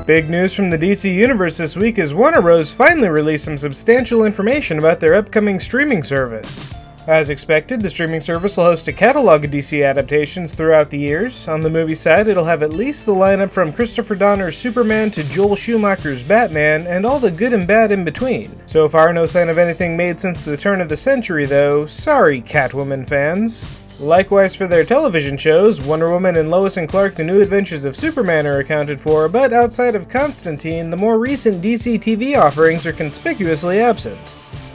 Big news from the DC Universe this week is Warner Bros. Finally released some substantial information about their upcoming streaming service. As expected, the streaming service will host a catalog of DC adaptations throughout the years. On the movie side, it'll have at least the lineup from Christopher Donner's Superman to Joel Schumacher's Batman, and all the good and bad in between. So far, no sign of anything made since the turn of the century though. Sorry, Catwoman fans. Likewise for their television shows, Wonder Woman and Lois and Clark: The New Adventures of Superman are accounted for, but outside of Constantine, the more recent DC TV offerings are conspicuously absent.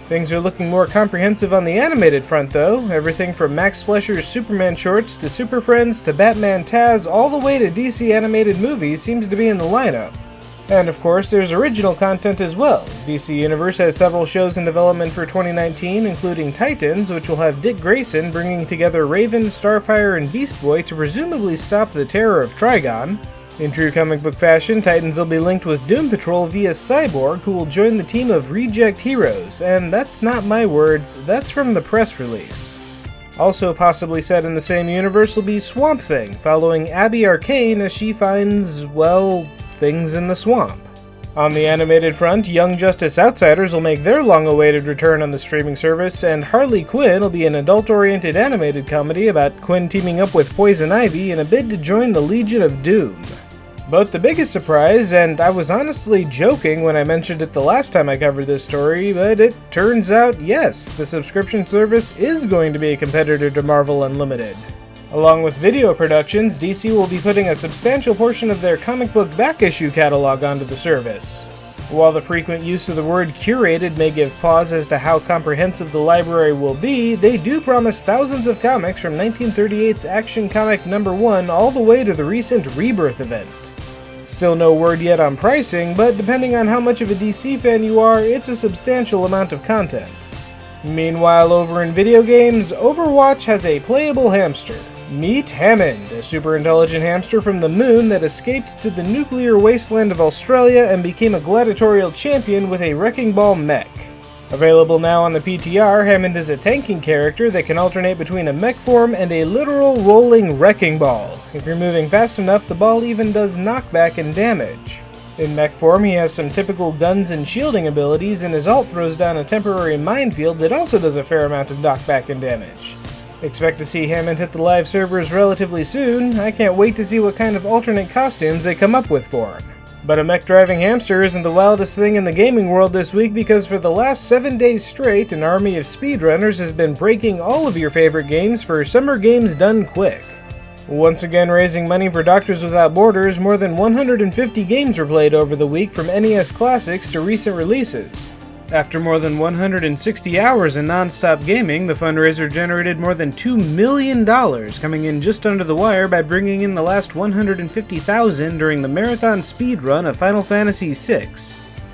Things are looking more comprehensive on the animated front though. Everything from Max Fleischer's Superman shorts to Super Friends to Batman Taz all the way to DC animated movies seems to be in the lineup. And of course, there's original content as well. DC Universe has several shows in development for 2019, including Titans, which will have Dick Grayson bringing together Raven, Starfire, and Beast Boy to presumably stop the terror of Trigon. In true comic book fashion, Titans will be linked with Doom Patrol via Cyborg, who will join the team of Reject Heroes, and that's not my words, that's from the press release. Also possibly set in the same universe will be Swamp Thing, following Abby Arcane as she finds, well, things in the swamp. On the animated front, Young Justice Outsiders will make their long-awaited return on the streaming service, and Harley Quinn will be an adult-oriented animated comedy about Quinn teaming up with Poison Ivy in a bid to join the Legion of Doom. But the biggest surprise, and I was honestly joking when I mentioned it the last time I covered this story, but it turns out, yes, the subscription service is going to be a competitor to Marvel Unlimited. Along with video productions, DC will be putting a substantial portion of their comic book back-issue catalog onto the service. While the frequent use of the word curated may give pause as to how comprehensive the library will be, they do promise thousands of comics from 1938's Action Comic #1 all the way to the recent Rebirth event. Still no word yet on pricing, but depending on how much of a DC fan you are, it's a substantial amount of content. Meanwhile, over in video games, Overwatch has a playable hamster. Meet Hammond, a super intelligent hamster from the moon that escaped to the nuclear wasteland of Australia and became a gladiatorial champion with a wrecking ball mech. Available now on the PTR, Hammond is a tanking character that can alternate between a mech form and a literal rolling wrecking ball. If you're moving fast enough, the ball even does knockback and damage. In mech form, he has some typical guns and shielding abilities, and his ult throws down a temporary minefield that also does a fair amount of knockback and damage. Expect to see Hammond hit the live servers relatively soon. I can't wait to see what kind of alternate costumes they come up with for him. But a mech-driving hamster isn't the wildest thing in the gaming world this week, because for the last 7 days straight, an army of speedrunners has been breaking all of your favorite games for Summer Games Done Quick. Once again raising money for Doctors Without Borders, more than 150 games were played over the week, from NES classics to recent releases. After more than 160 hours in non-stop gaming, the fundraiser generated more than $2 million, coming in just under the wire by bringing in the last $150,000 during the marathon speed run of Final Fantasy VI.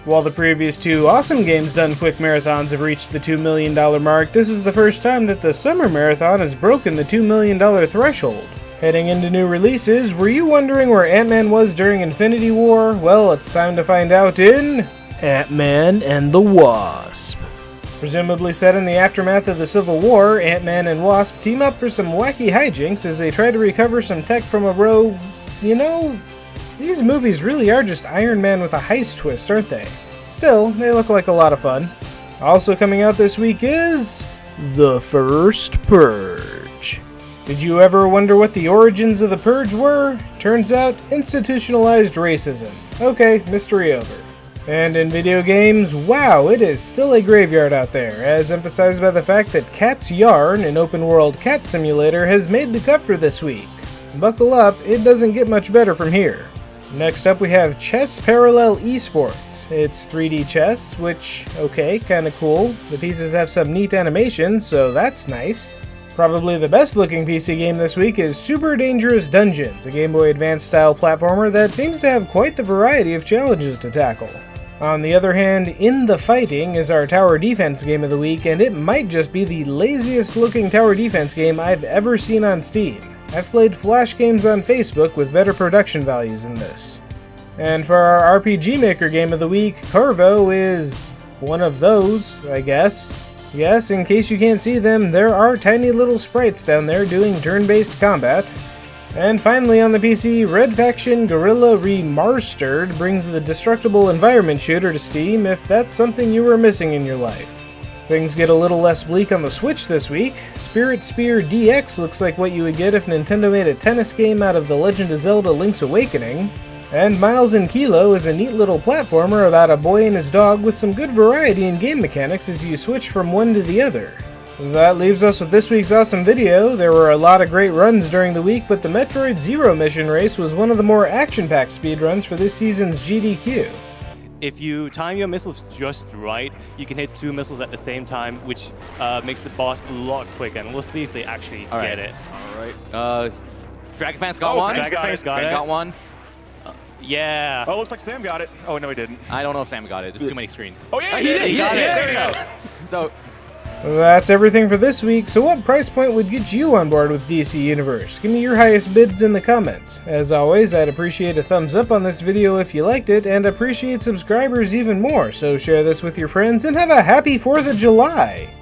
While the previous two Awesome Games Done Quick marathons have reached the $2 million mark, this is the first time that the Summer Marathon has broken the $2 million threshold. Heading into new releases, were you wondering where Ant-Man was during Infinity War? Well, it's time to find out in Ant-Man and the Wasp. Presumably set in the aftermath of the Civil War, Ant-Man and Wasp team up for some wacky hijinks as they try to recover some tech from a row. You know, these movies really are just Iron Man with a heist twist, aren't they? Still, they look like a lot of fun. Also coming out this week is The First Purge. Did you ever wonder what the origins of the Purge were? Turns out, institutionalized racism. Okay, mystery over. And in video games, wow, it is still a graveyard out there, as emphasized by the fact that Cat's Yarn, an open-world cat simulator, has made the cut for this week. Buckle up, it doesn't get much better from here. Next up we have Chess Parallel Esports. It's 3D chess, which, okay, kinda cool. The pieces have some neat animations, so that's nice. Probably the best looking PC game this week is Super Dangerous Dungeons, a Game Boy Advance style platformer that seems to have quite the variety of challenges to tackle. On the other hand, In the Fighting is our tower defense game of the week, and it might just be the laziest looking tower defense game I've ever seen on Steam. I've played Flash games on Facebook with better production values than this. And for our RPG Maker game of the week, Carvo is one of those, I guess. Yes, in case you can't see them, there are tiny little sprites down there doing turn-based combat. And finally on the PC, Red Faction Guerrilla Remastered brings the destructible environment shooter to Steam if that's something you were missing in your life. Things get a little less bleak on the Switch this week. Spirit Spear DX looks like what you would get if Nintendo made a tennis game out of The Legend of Zelda Link's Awakening. And Miles and Kilo is a neat little platformer about a boy and his dog with some good variety in game mechanics as you switch from one to the other. That leaves us with this week's awesome video. There were a lot of great runs during the week, but the Metroid Zero mission race was one of the more action-packed speedruns for this season's GDQ. If you time your missiles just right, you can hit 2 missiles at the same time, which makes the boss a lot quicker, and we'll see if they actually get it. Alright. Dragonfans got one. Dragonfans got one. Yeah. Oh, looks like Sam got it. Oh, no, he didn't. I don't know if Sam got it. There's too many screens. Oh, yeah, he did. He got it. There we go. So, that's everything for this week, so what price point would get you on board with DC Universe? Give me your highest bids in the comments. As always, I'd appreciate a thumbs up on this video if you liked it, and appreciate subscribers even more, so share this with your friends and have a happy 4th of July!